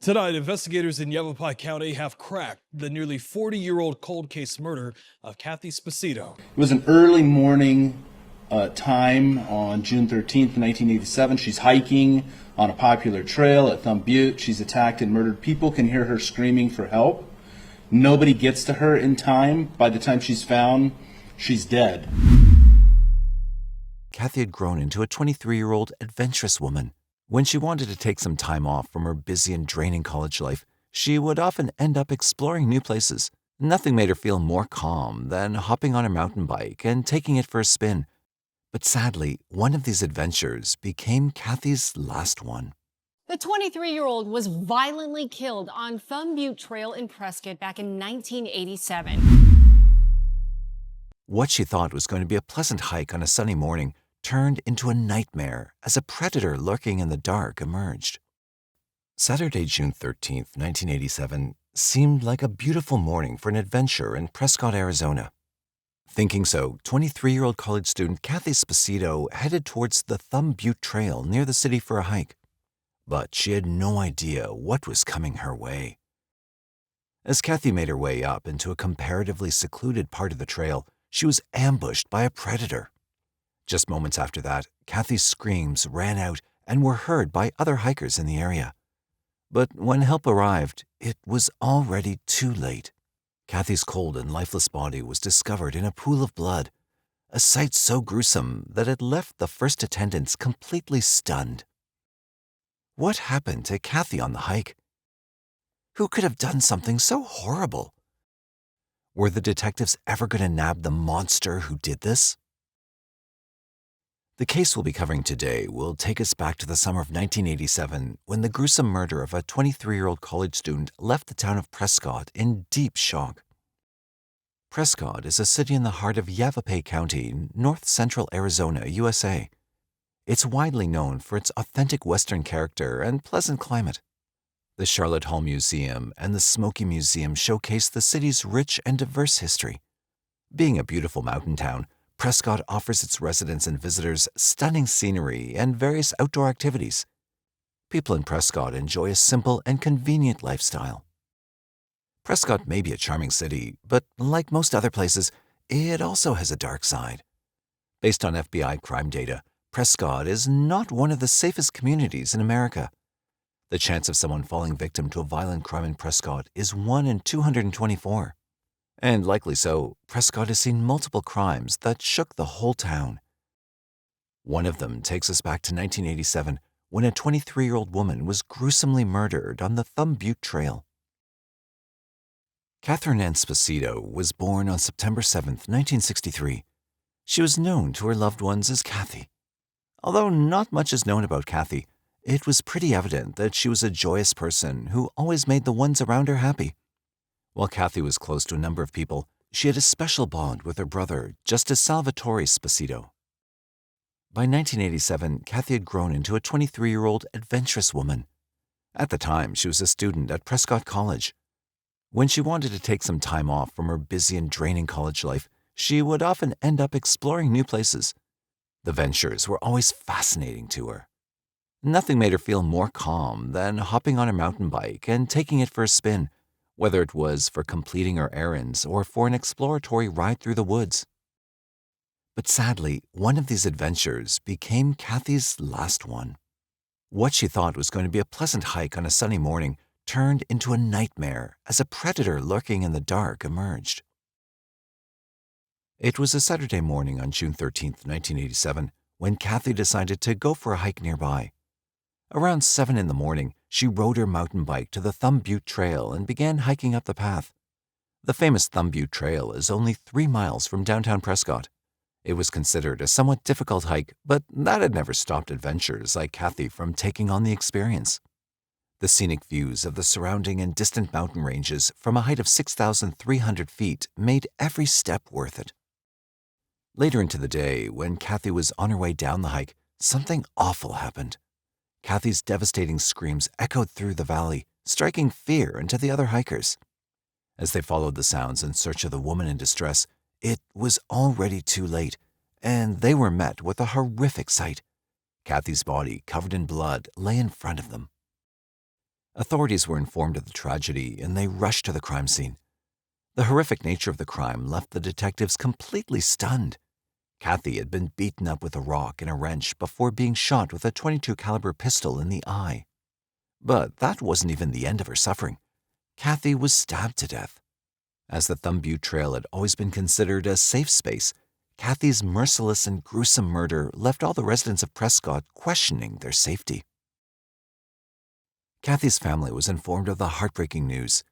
Tonight, investigators in Yavapai County have cracked the nearly 40-year-old cold case murder of Cathy Sposito. It was an early morning time on June 13th, 1987. She's hiking on a popular trail at Thumb Butte. She's attacked and murdered. People can hear her screaming for help. Nobody gets to her in time. By the time she's found, she's dead. Cathy had grown into a 23-year-old adventurous woman. When she wanted to take some time off from her busy and draining college life, she would often end up exploring new places. Nothing made her feel more calm than hopping on her mountain bike and taking it for a spin. But sadly, one of these adventures became Cathy's last one. The 23-year-old was violently killed on Thumb Butte Trail in Prescott back in 1987. What she thought was going to be a pleasant hike on a sunny morning turned into a nightmare as a predator lurking in the dark emerged. Saturday, June 13th, 1987, seemed like a beautiful morning for an adventure in Prescott, Arizona. Thinking so, 23-year-old college student Cathy Sposito headed towards the Thumb Butte Trail near the city for a hike. But she had no idea what was coming her way. As Cathy made her way up into a comparatively secluded part of the trail, she was ambushed by a predator. Just moments after that, Cathy's screams ran out and were heard by other hikers in the area. But when help arrived, it was already too late. Cathy's cold and lifeless body was discovered in a pool of blood, a sight so gruesome that it left the first attendants completely stunned. What happened to Cathy on the hike? Who could have done something so horrible? Were the detectives ever going to nab the monster who did this? The case we'll be covering today will take us back to the summer of 1987 when the gruesome murder of a 23-year-old college student left the town of Prescott in deep shock. Prescott is a city in the heart of Yavapai County, north-central Arizona, USA. It's widely known for its authentic Western character and pleasant climate. The Charlotte Hall Museum and the Smoky Museum showcase the city's rich and diverse history. Being a beautiful mountain town, Prescott offers its residents and visitors stunning scenery and various outdoor activities. People in Prescott enjoy a simple and convenient lifestyle. Prescott may be a charming city, but like most other places, it also has a dark side. Based on FBI crime data, Prescott is not one of the safest communities in America. The chance of someone falling victim to a violent crime in Prescott is 1 in 224. And likely so, Prescott has seen multiple crimes that shook the whole town. One of them takes us back to 1987, when a 23-year-old woman was gruesomely murdered on the Thumb Butte Trail. Catherine Ann Sposito was born on September 7, 1963. She was known to her loved ones as Cathy. Although not much is known about Cathy, it was pretty evident that she was a joyous person who always made the ones around her happy. While Cathy was close to a number of people, she had a special bond with her brother, Justice Salvatore Sposito. By 1987, Cathy had grown into a 23-year-old adventurous woman. At the time, she was a student at Prescott College. When she wanted to take some time off from her busy and draining college life, she would often end up exploring new places. The ventures were always fascinating to her. Nothing made her feel more calm than hopping on her mountain bike and taking it for a spin, whether it was for completing her errands or for an exploratory ride through the woods. But sadly, one of these adventures became Cathy's last one. What she thought was going to be a pleasant hike on a sunny morning turned into a nightmare as a predator lurking in the dark emerged. It was a Saturday morning on June 13th, 1987, when Cathy decided to go for a hike nearby. Around 7 in the morning, she rode her mountain bike to the Thumb Butte Trail and began hiking up the path. The famous Thumb Butte Trail is only 3 miles from downtown Prescott. It was considered a somewhat difficult hike, but that had never stopped adventurers like Cathy from taking on the experience. The scenic views of the surrounding and distant mountain ranges from a height of 6,300 feet made every step worth it. Later into the day, when Cathy was on her way down the hike, something awful happened. Cathy's devastating screams echoed through the valley, striking fear into the other hikers. As they followed the sounds in search of the woman in distress, it was already too late, and they were met with a horrific sight. Cathy's body, covered in blood, lay in front of them. Authorities were informed of the tragedy and they rushed to the crime scene. The horrific nature of the crime left the detectives completely stunned. Cathy had been beaten up with a rock and a wrench before being shot with a .22 caliber pistol in the eye. But that wasn't even the end of her suffering. Cathy was stabbed to death. As the Thumb Butte Trail had always been considered a safe space, Cathy's merciless and gruesome murder left all the residents of Prescott questioning their safety. Cathy's family was informed of the heartbreaking news.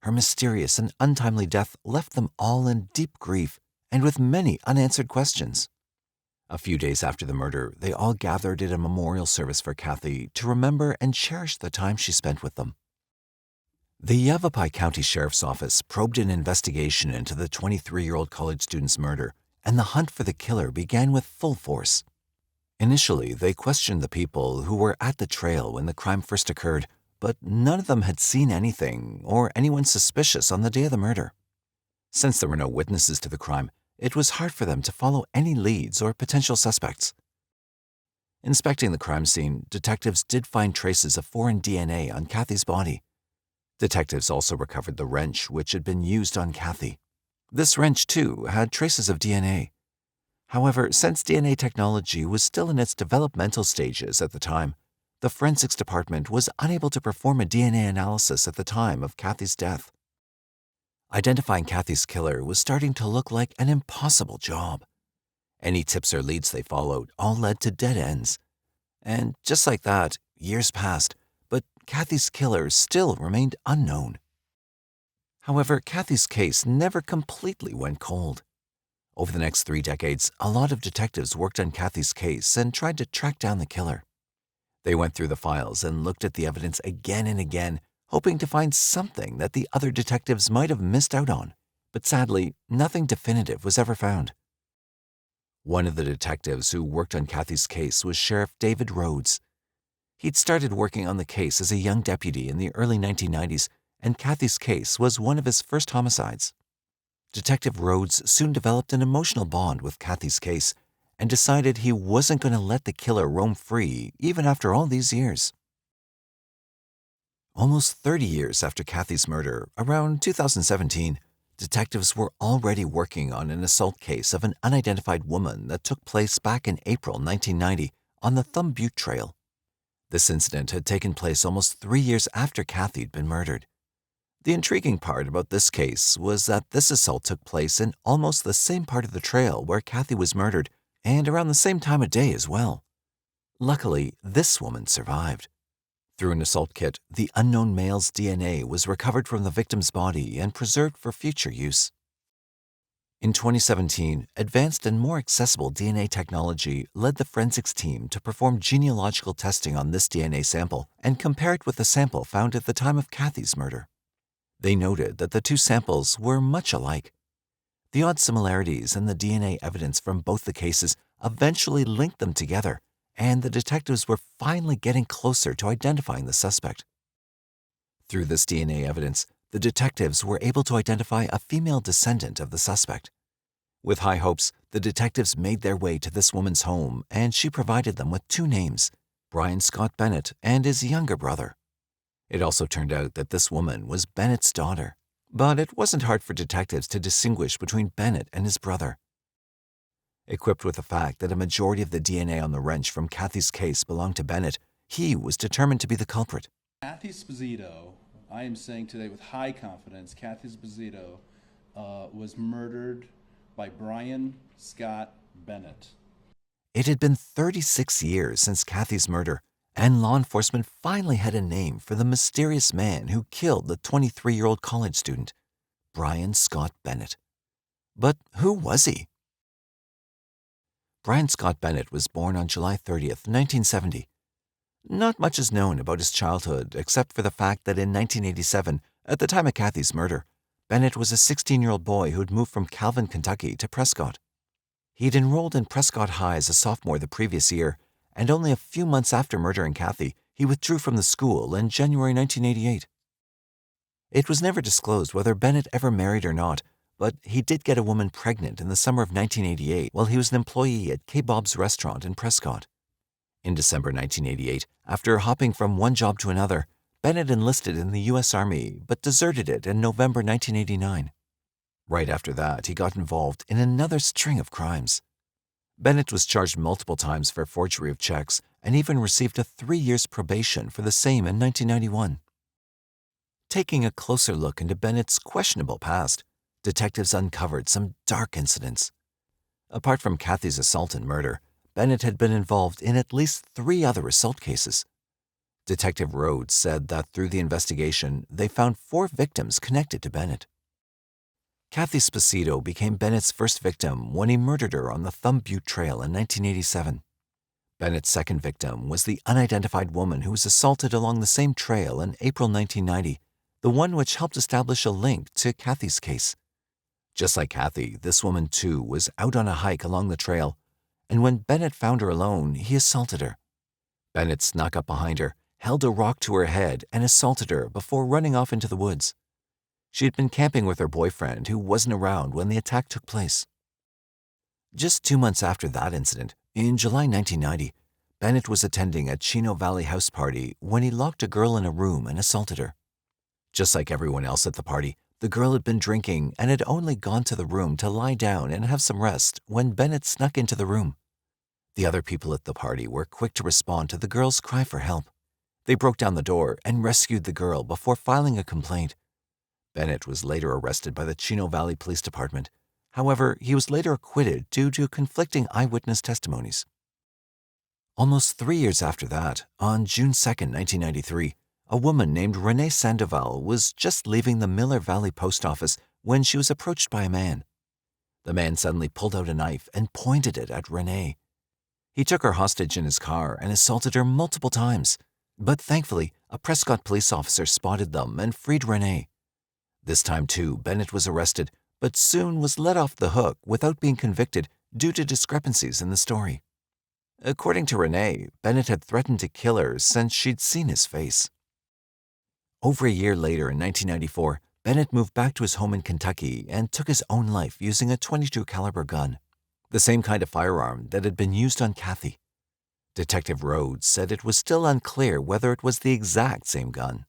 Her mysterious and untimely death left them all in deep grief and with many unanswered questions. A few days after the murder, they all gathered at a memorial service for Cathy to remember and cherish the time she spent with them. The Yavapai County Sheriff's Office probed an investigation into the 23-year-old college student's murder, and the hunt for the killer began with full force. Initially, they questioned the people who were at the trail when the crime first occurred, but none of them had seen anything or anyone suspicious on the day of the murder. Since there were no witnesses to the crime, it was hard for them to follow any leads or potential suspects. Inspecting the crime scene, detectives did find traces of foreign DNA on Cathy's body. Detectives also recovered the wrench which had been used on Cathy. This wrench, too, had traces of DNA. However, since DNA technology was still in its developmental stages at the time, the forensics department was unable to perform a DNA analysis at the time of Cathy's death. Identifying Cathy's killer was starting to look like an impossible job. Any tips or leads they followed all led to dead ends. And just like that, years passed, but Cathy's killer still remained unknown. However, Cathy's case never completely went cold. Over the next 3 decades, a lot of detectives worked on Cathy's case and tried to track down the killer. They went through the files and looked at the evidence again and again, hoping to find something that the other detectives might have missed out on. But sadly, nothing definitive was ever found. One of the detectives who worked on Cathy's case was Sheriff David Rhodes. He'd started working on the case as a young deputy in the early 1990s, and Cathy's case was one of his first homicides. Detective Rhodes soon developed an emotional bond with Cathy's case and decided he wasn't going to let the killer roam free even after all these years. Almost 30 years after Cathy's murder, around 2017, detectives were already working on an assault case of an unidentified woman that took place back in April 1990 on the Thumb Butte Trail. This incident had taken place almost 3 years after Cathy had been murdered. The intriguing part about this case was that this assault took place in almost the same part of the trail where Cathy was murdered and around the same time of day as well. Luckily, this woman survived. Through an assault kit, the unknown male's DNA was recovered from the victim's body and preserved for future use. In 2017, advanced and more accessible DNA technology led the forensics team to perform genealogical testing on this DNA sample and compare it with the sample found at the time of Cathy's murder. They noted that the two samples were much alike. The odd similarities in the DNA evidence from both the cases eventually linked them together, and the detectives were finally getting closer to identifying the suspect. Through this DNA evidence, the detectives were able to identify a female descendant of the suspect. With high hopes, the detectives made their way to this woman's home, and she provided them with 2 names, Bryan Scott Bennett and his younger brother. It also turned out that this woman was Bennett's daughter, but it wasn't hard for detectives to distinguish between Bennett and his brother. Equipped with the fact that a majority of the DNA on the wrench from Cathy's case belonged to Bennett, he was determined to be the culprit. Cathy Sposito, I am saying today with high confidence, Cathy Sposito was murdered by Bryan Scott Bennett. It had been 36 years since Cathy's murder, and law enforcement finally had a name for the mysterious man who killed the 23-year-old college student, Bryan Scott Bennett. But who was he? Bryan Scott Bennett was born on July 30th, 1970. Not much is known about his childhood except for the fact that in 1987, at the time of Cathy's murder, Bennett was a 16-year-old boy who had moved from Calvin, Kentucky to Prescott. He'd enrolled in Prescott High as a sophomore the previous year, and only a few months after murdering Cathy, he withdrew from the school in January 1988. It was never disclosed whether Bennett ever married or not, but he did get a woman pregnant in the summer of 1988 while he was an employee at K-Bob's restaurant in Prescott. In December 1988, after hopping from one job to another, Bennett enlisted in the U.S. Army but deserted it in November 1989. Right after that, he got involved in another string of crimes. Bennett was charged multiple times for forgery of checks and even received a 3 years probation for the same in 1991. Taking a closer look into Bennett's questionable past, detectives uncovered some dark incidents. Apart from Cathy's assault and murder, Bennett had been involved in at least 3 other assault cases. Detective Rhodes said that through the investigation, they found 4 victims connected to Bennett. Cathy Sposito became Bennett's first victim when he murdered her on the Thumb Butte Trail in 1987. Bennett's second victim was the unidentified woman who was assaulted along the same trail in April 1990, the one which helped establish a link to Cathy's case. Just like Cathy, this woman too was out on a hike along the trail, and when Bennett found her alone, he assaulted her. Bennett snuck up behind her, held a rock to her head, and assaulted her before running off into the woods. She had been camping with her boyfriend, who wasn't around when the attack took place. Just 2 months after that incident, in July 1990, Bennett was attending a Chino Valley house party when he locked a girl in a room and assaulted her. Just like everyone else at the party, the girl had been drinking and had only gone to the room to lie down and have some rest when Bennett snuck into the room. The other people at the party were quick to respond to the girl's cry for help. They broke down the door and rescued the girl before filing a complaint. Bennett was later arrested by the Chino Valley Police Department. However, he was later acquitted due to conflicting eyewitness testimonies. Almost 3 years after that, on June 2, 1993, a woman named Renee Sandoval was just leaving the Miller Valley Post Office when she was approached by a man. The man suddenly pulled out a knife and pointed it at Renee. He took her hostage in his car and assaulted her multiple times, but thankfully, a Prescott police officer spotted them and freed Renee. This time too, Bennett was arrested, but soon was let off the hook without being convicted due to discrepancies in the story. According to Renee, Bennett had threatened to kill her since she'd seen his face. Over a year later, in 1994, Bennett moved back to his home in Kentucky and took his own life using a .22 caliber gun, the same kind of firearm that had been used on Cathy. Detective Rhodes said it was still unclear whether it was the exact same gun.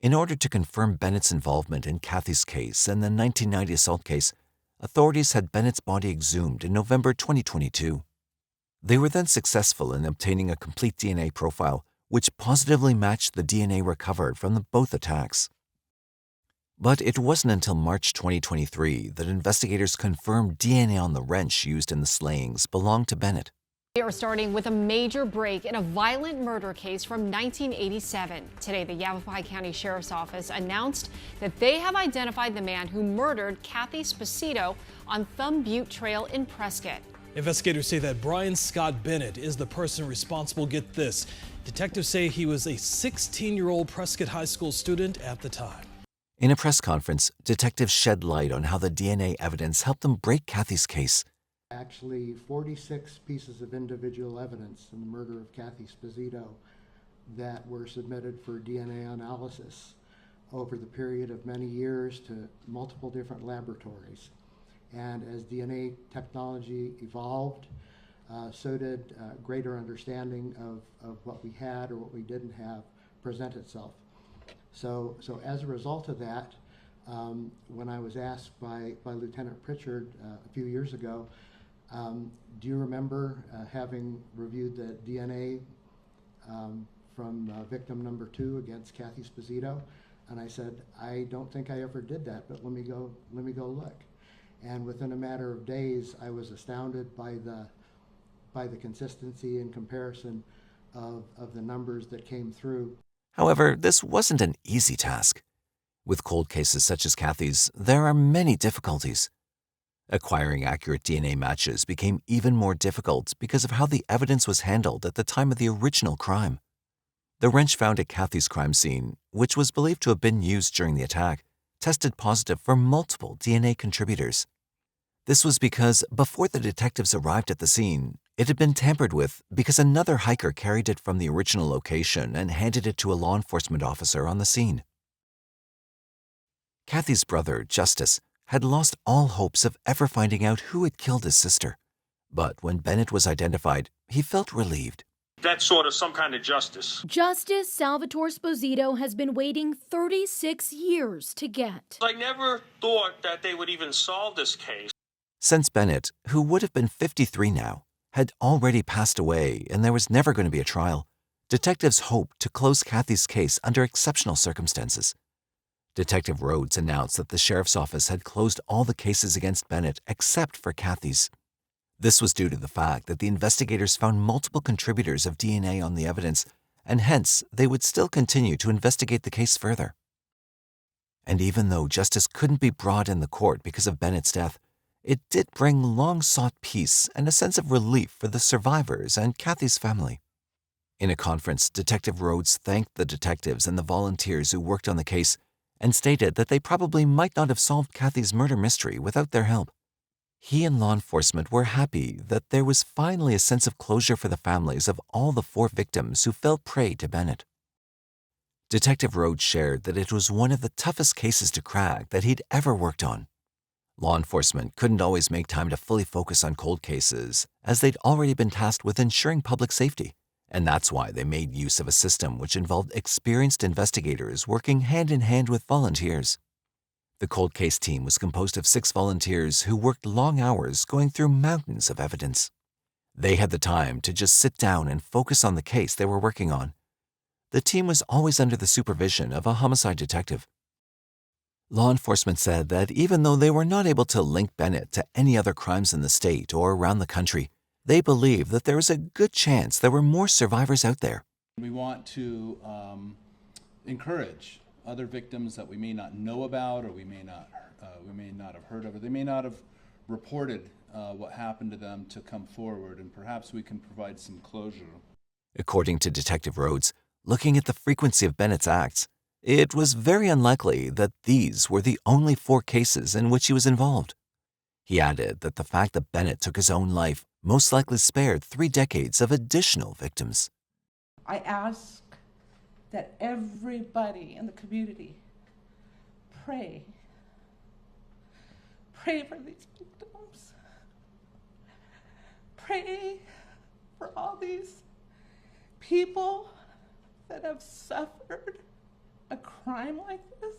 In order to confirm Bennett's involvement in Cathy's case and the 1990 assault case, authorities had Bennett's body exhumed in November 2022. They were then successful in obtaining a complete DNA profile, which positively matched the DNA recovered from both attacks. But it wasn't until March 2023 that investigators confirmed DNA on the wrench used in the slayings belonged to Bennett. We are starting with a major break in a violent murder case from 1987. Today, the Yavapai County Sheriff's Office announced that they have identified the man who murdered Cathy Sposito on Thumb Butte Trail in Prescott. Investigators say that Bryan Scott Bennett is the person responsible. Get this. Detectives say he was a 16-year-old Prescott High School student at the time. In a press conference, detectives shed light on how the DNA evidence helped them break Cathy's case. Actually, 46 pieces of individual evidence in the murder of Cathy Sposito that were submitted for DNA analysis over the period of many years to multiple different laboratories. And as DNA technology evolved, so did greater understanding of what we had or what we didn't have present itself. So as a result of that, when I was asked by Lieutenant Pritchard a few years ago, do you remember having reviewed the DNA from victim number 2 against Cathy Sposito? And I said, I don't think I ever did that, but let me go look. And within a matter of days, I was astounded by the consistency and comparison of the numbers that came through. However, this wasn't an easy task. With cold cases such as Cathy's, there are many difficulties. Acquiring accurate DNA matches became even more difficult because of how the evidence was handled at the time of the original crime. The wrench found at Cathy's crime scene, which was believed to have been used during the attack, tested positive for multiple DNA contributors. This was because before the detectives arrived at the scene, it had been tampered with because another hiker carried it from the original location and handed it to a law enforcement officer on the scene. Cathy's brother, Justice, had lost all hopes of ever finding out who had killed his sister. But when Bennett was identified, he felt relieved. That's sort of some kind of justice. Justice Salvatore Sposito has been waiting 36 years to get. I never thought that they would even solve this case. Since Bennett, who would have been 53 now, had already passed away and there was never going to be a trial, detectives hoped to close Cathy's case under exceptional circumstances. Detective Rhodes announced that the sheriff's office had closed all the cases against Bennett except for Cathy's. This was due to the fact that the investigators found multiple contributors of DNA on the evidence, and hence they would still continue to investigate the case further. And even though justice couldn't be brought in the court because of Bennett's death, it did bring long-sought peace and a sense of relief for the survivors and Cathy's family. In a conference, Detective Rhodes thanked the detectives and the volunteers who worked on the case and stated that they probably might not have solved Cathy's murder mystery without their help. He and law enforcement were happy that there was finally a sense of closure for the families of all the 4 victims who fell prey to Bennett. Detective Rhodes shared that it was one of the toughest cases to crack that he'd ever worked on. Law enforcement couldn't always make time to fully focus on cold cases, as they'd already been tasked with ensuring public safety, and that's why they made use of a system which involved experienced investigators working hand in hand with volunteers. The cold case team was composed of 6 volunteers who worked long hours going through mountains of evidence. They had the time to just sit down and focus on the case they were working on. The team was always under the supervision of a homicide detective. Law enforcement said that even though they were not able to link Bennett to any other crimes in the state or around the country, they believed that there was a good chance there were more survivors out there. We want to encourage other victims that we may not know about, or we may not have heard of, or they may not have reported what happened to them, to come forward, and perhaps we can provide some closure. According to Detective Rhodes, looking at the frequency of Bennett's acts, it was very unlikely that these were the only 4 cases in which he was involved. He added that the fact that Bennett took his own life most likely spared 3 decades of additional victims. I ask that everybody in the community pray for these victims. Pray for all these people that have suffered a crime like this.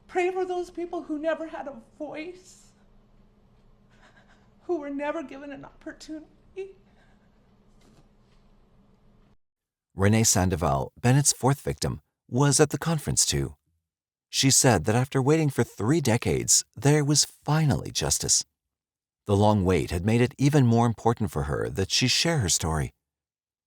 Pray for those people who never had a voice, who were never given an opportunity. Renee Sandoval, Bennett's 4th victim, was at the conference too. She said that after waiting for 3 decades, there was finally justice. The long wait had made it even more important for her that she share her story.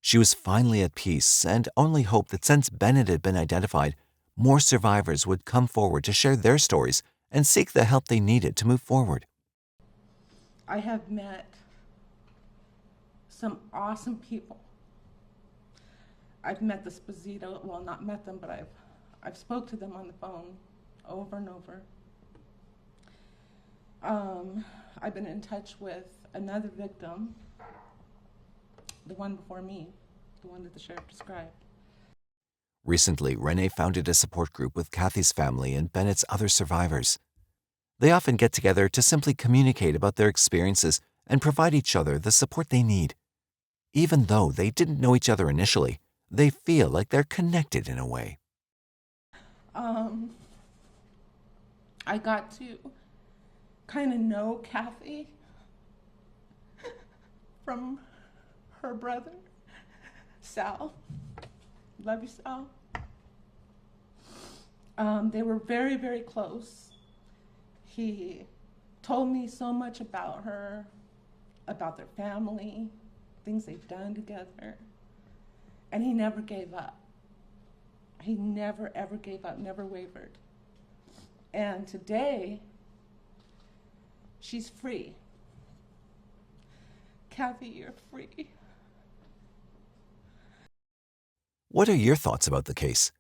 She was finally at peace and only hoped that since Bennett had been identified, more survivors would come forward to share their stories and seek the help they needed to move forward. I have met some awesome people. I've met the Sposito, well, not met them, but I've spoke to them on the phone over and over. I've been in touch with another victim, the one before me, the one that the sheriff described. Recently, Renee founded a support group with Cathy's family and Bennett's other survivors. They often get together to simply communicate about their experiences and provide each other the support they need. Even though they didn't know each other initially, they feel like they're connected in a way. I got to kind of know Cathy from her brother, Sal. Love you, Sal. They were very, very close. He told me so much about her, about their family, things they've done together. And he never gave up. He never, ever gave up, never wavered. And today, she's free. Cathy, you're free. What are your thoughts about the case?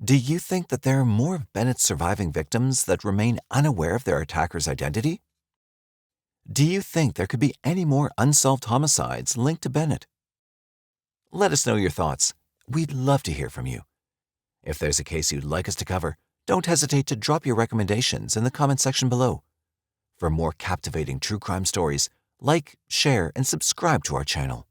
Do you think that there are more of Bennett's surviving victims that remain unaware of their attacker's identity? Do you think there could be any more unsolved homicides linked to Bennett? Let us know your thoughts. We'd love to hear from you. If there's a case you'd like us to cover, don't hesitate to drop your recommendations in the comment section below. For more captivating true crime stories, like, share, and subscribe to our channel.